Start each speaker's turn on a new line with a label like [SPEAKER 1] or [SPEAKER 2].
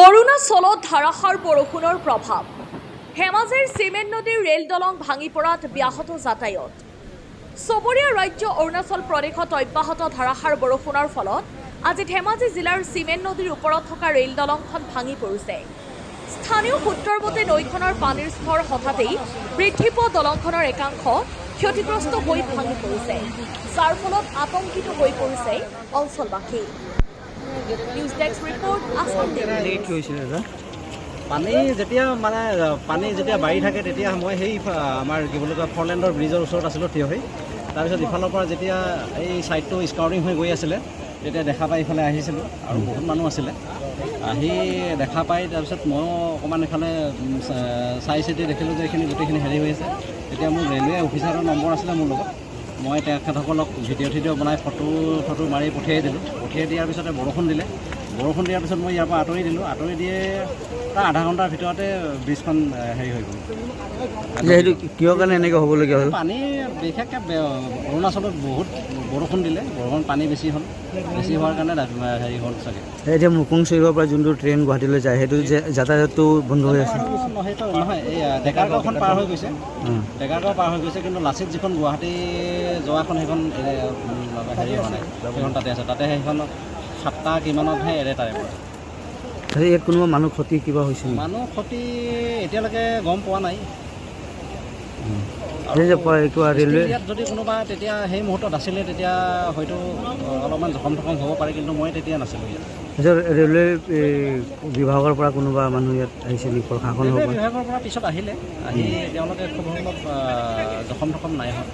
[SPEAKER 1] অৰুণাচলত ধাৰাসাৰ বৰষুণৰ প্ৰভাৱ ধেমাজিৰ চিমেণ্ট নদীৰ ৰেল দলং ভাঙি পৰাত ব্যাহত যাতায়াত চুবুৰীয়া ৰাজ্য অৰুণাচল প্ৰদেশত অব্যাহত ধাৰাসাৰ বৰষুণৰ ফলত আজি ধেমাজি জিলাৰ চিমেণ্ট নদীৰ ওপৰত থকা ৰেল দলংখন ভাঙি পৰিছে। স্থানীয় সূত্ৰৰ মতে নৈখনৰ পানীৰ স্তৰ হঠাতেই বৃদ্ধি পোৱা দলংখনৰ একাংশ ক্ষতিগ্ৰস্ত হৈ ভাঙি পৰিছে, যাৰ ফলত আতংকিত হৈ পৰিছে অঞ্চলবাসী। নিউজ ডেস্ক ৰিপৰ্ট আসাম
[SPEAKER 2] পানী যেতিয়া বাঢ়ি থাকে তেতিয়া মই সেই আমাৰ কি বুলি কয় ফৰলেণ্ডৰ ব্ৰিজৰ ওচৰত আছিলোঁ থিয় হৈ। তাৰপিছত ইফালৰ পৰা যেতিয়া এই ছাইডটো স্কাউটিং হৈ গৈ আছিলে তেতিয়া দেখা পাই ইফালে আহিছিলোঁ আৰু বহুত মানুহ আছিলে। আহি দেখা পাই তাৰপিছত ময়ো অকণমান এইফালে চাই চিতি দেখিলোঁ যে এইখিনি গোটেইখিনি হেৰি হৈ আছে। তেতিয়া মোৰ ৰেলৱে অফিচাৰৰ নম্বৰ আছিলে মোৰ লগত। মই তেখেতসকলক ভিডিঅ' বনাই ফটো মাৰি পঠিয়াই দিলোঁ। পঠিয়াই দিয়াৰ পিছতে বৰষুণ দিয়াৰ পিছত মই ইয়াৰ পৰা আঁতৰি দিলোঁ। আঁতৰি দিয়ে প্ৰায় আধা ঘণ্টাৰ ভিতৰতে ব্ৰিজখন হেৰি হৈ গ'ল।
[SPEAKER 3] সেইটো কিহৰ কাৰণে এনেকৈ হ'বলগীয়া হ'ল?
[SPEAKER 2] পানী বিশেষকৈ অৰুণাচলত বহুত বৰষুণ দিলে, পানী বেছি হ'ল। বেছি হোৱাৰ কাৰণে হেৰি হ'ল চাগে।
[SPEAKER 3] এতিয়া মুকুং চৈৰৰ পৰা যোনটো ট্ৰেইন গুৱাহাটীলৈ যায় সেইটো যাতায়াতটো বন্ধ হৈ আছে?
[SPEAKER 2] সেইটো নহয়, এই ডেকাৰগাঁওখন পাৰ হৈ গৈছে। ডেকাৰগাঁও পাৰ হৈ গৈছে, কিন্তু লাচিত যিখন গুৱাহাটী যোৱাখন সেইখন হেৰি হোৱা নাই, সেইখন তাতে আছে। তাতে সেইখন 7টা কিমানতহে এৰে তাৰে পৰা।
[SPEAKER 3] ইয়াত কোনোবা মানুহ ক্ষতি কিবা হৈছে?
[SPEAKER 2] মানুহ ক্ষতি এতিয়ালৈকে গম পোৱা নাই।
[SPEAKER 3] ৰেলৱে
[SPEAKER 2] ইয়াত যদি কোনোবা তেতিয়া সেই মুহূৰ্তত আছিলে তেতিয়া হয়তো অলপমান জখম হ'ব পাৰে, কিন্তু মই তেতিয়া নাছিলোঁ ইয়াত।
[SPEAKER 3] ৰেলৱে বিভাগৰ পৰা কোনোবা মানুহ ইয়াত আহিছে নেকি? প্ৰশাসন
[SPEAKER 2] ৰেলৱে বিভাগৰ পৰা পিছত আহিলে, আহি তেওঁলোকে খুব অলপ জখম নাই হোৱা।